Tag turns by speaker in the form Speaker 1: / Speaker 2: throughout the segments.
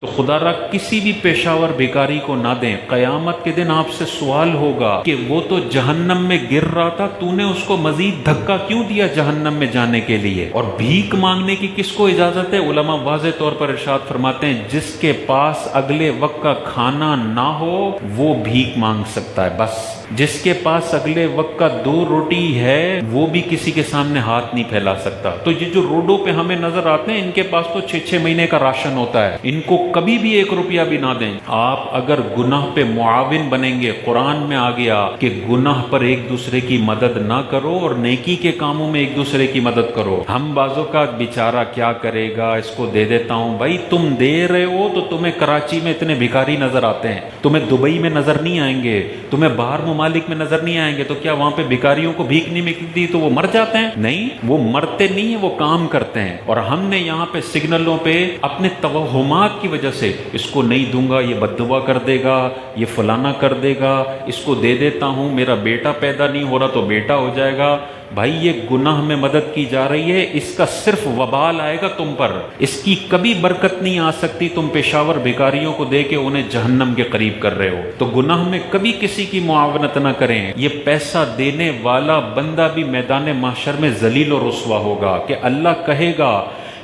Speaker 1: تو خدا را کسی بھی پیشاور بیکاری کو نہ دیں، قیامت کے دن آپ سے سوال ہوگا کہ وہ تو جہنم میں گر رہا تھا، تو نے اس کو مزید دھکا کیوں دیا جہنم میں جانے کے لیے؟ اور بھیک مانگنے کی کس کو اجازت ہے؟ علماء واضح طور پر ارشاد فرماتے ہیں جس کے پاس اگلے وقت کا کھانا نہ ہو وہ بھیک مانگ سکتا ہے، بس جس کے پاس اگلے وقت کا 2 روٹی ہے وہ بھی کسی کے سامنے ہاتھ نہیں پھیلا سکتا۔ تو یہ جو روڈوں پہ ہمیں نظر آتے ہیں ان کے پاس تو 6 مہینے کا راشن ہوتا ہے، ان کو کبھی بھی 1 روپیہ بھی نہ دیں۔ آپ اگر گناہ پہ معاون بنیں گے، قرآن میں آ گیا کہ گناہ پر ایک دوسرے کی مدد نہ کرو اور نیکی کے کاموں میں ایک دوسرے کی مدد کرو۔ ہم بعضوں کا بیچارہ کیا کرے گا، اس کو دے دیتا ہوں۔ بھائی تم دے رہے ہو تو تمہیں کراچی میں اتنے بھکاری نظر آتے ہیں، تمہیں دبئی میں نظر نہیں آئیں گے، تمہیں باہر ممالک میں نظر نہیں آئیں گے، تو کیا وہاں پہ بھکاریوں کو بھیک نہیں ملتی تو وہ مر جاتے ہیں؟ نہیں، وہ مرتے نہیں ہیں، وہ کام کرتے ہیں۔ اور ہم نے یہاں پہ سگنلوں پہ اپنے توہمات کی وجہ سے اس کو نہیں دوں گا، یہ بد دعا کر دے گا، یہ فلانا کر دے گا، اس کو دے دیتا ہوں، میرا بیٹا پیدا نہیں ہو رہا تو بیٹا ہو جائے گا۔ بھائی یہ گناہ میں مدد کی جا رہی ہے، اس کا صرف وبال آئے گا تم پر، اس کی کبھی برکت نہیں آ سکتی۔ تم پیشاور بھکاریوں کو دے کے انہیں جہنم کے قریب کر رہے ہو، تو گناہ میں کبھی کسی کی معاونت نہ کریں۔ یہ پیسہ دینے والا بندہ بھی میدان محشر میں ذلیل و رسوا ہوگا کہ اللہ کہے گا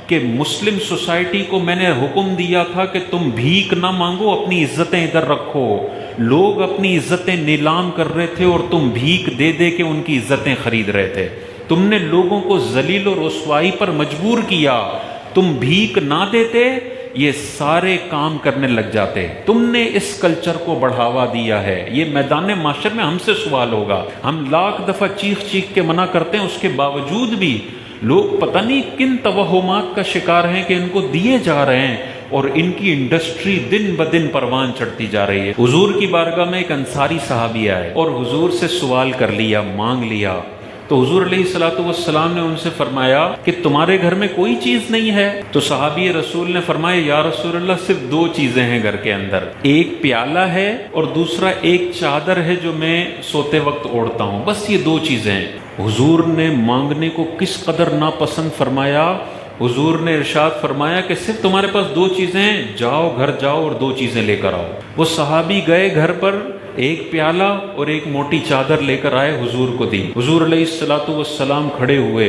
Speaker 1: کہ مسلم سوسائٹی کو میں نے حکم دیا تھا کہ تم بھیک نہ مانگو، اپنی عزتیں ادھر رکھو۔ لوگ اپنی عزتیں نیلام کر رہے تھے اور تم بھیک دے دے کے ان کی عزتیں خرید رہے تھے۔ تم نے لوگوں کو ذلیل و رسوائی پر مجبور کیا، تم بھیک نہ دیتے یہ سارے کام کرنے لگ جاتے۔ تم نے اس کلچر کو بڑھاوا دیا ہے، یہ میدان محشر میں ہم سے سوال ہوگا۔ ہم لاکھ دفعہ چیخ چیخ کے منع کرتے ہیں، اس کے باوجود بھی لوگ پتہ نہیں کن توہمات کا شکار ہیں کہ ان کو دیے جا رہے ہیں، اور ان کی انڈسٹری دن بدن پروان چڑھتی جا رہی ہے۔ حضور کی بارگاہ میں ایک انصاری صحابی آئے اور حضور سے سوال کر لیا، مانگ لیا، تو حضور علیہ الصلوۃ والسلام نے ان سے فرمایا کہ تمہارے گھر میں کوئی چیز نہیں ہے؟ تو صحابی رسول نے فرمایا یا رسول اللہ صرف 2 چیزیں ہیں گھر کے اندر، ایک پیالہ ہے اور دوسرا ایک چادر ہے جو میں سوتے وقت اوڑھتا ہوں، بس یہ 2 چیزیں ہیں۔ حضور نے مانگنے کو کس قدر ناپسند فرمایا، حضور نے ارشاد فرمایا کہ صرف تمہارے پاس 2 چیزیں ہیں، جاؤ گھر جاؤ اور 2 چیزیں لے کر آؤ۔ وہ صحابی گئے گھر پر، ایک پیالہ اور ایک موٹی چادر لے کر آئے، حضور کو دی۔ حضور علیہ الصلوۃ والسلام کھڑے ہوئے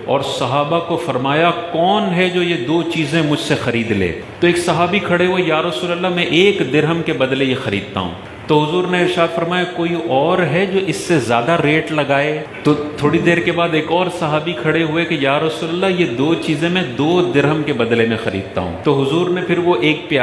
Speaker 1: اور صحابہ کو فرمایا کون ہے جو یہ 2 چیزیں مجھ سے خرید لے؟ تو ایک صحابی کھڑے ہوئے، یا رسول اللہ میں 1 درہم کے بدلے یہ خریدتا ہوں۔ تو حضور نے ارشاد فرمایا کوئی اور ہے جو اس سے زیادہ ریٹ لگائے؟ تو تھوڑی دیر کے بعد ایک اور صحابی کھڑے ہوئے کہ یا رسول اللہ یہ 2 چیزیں میں 2 درہم کے بدلے میں خریدتا ہوں۔ تو حضور نے پھر وہ ایک پیالہ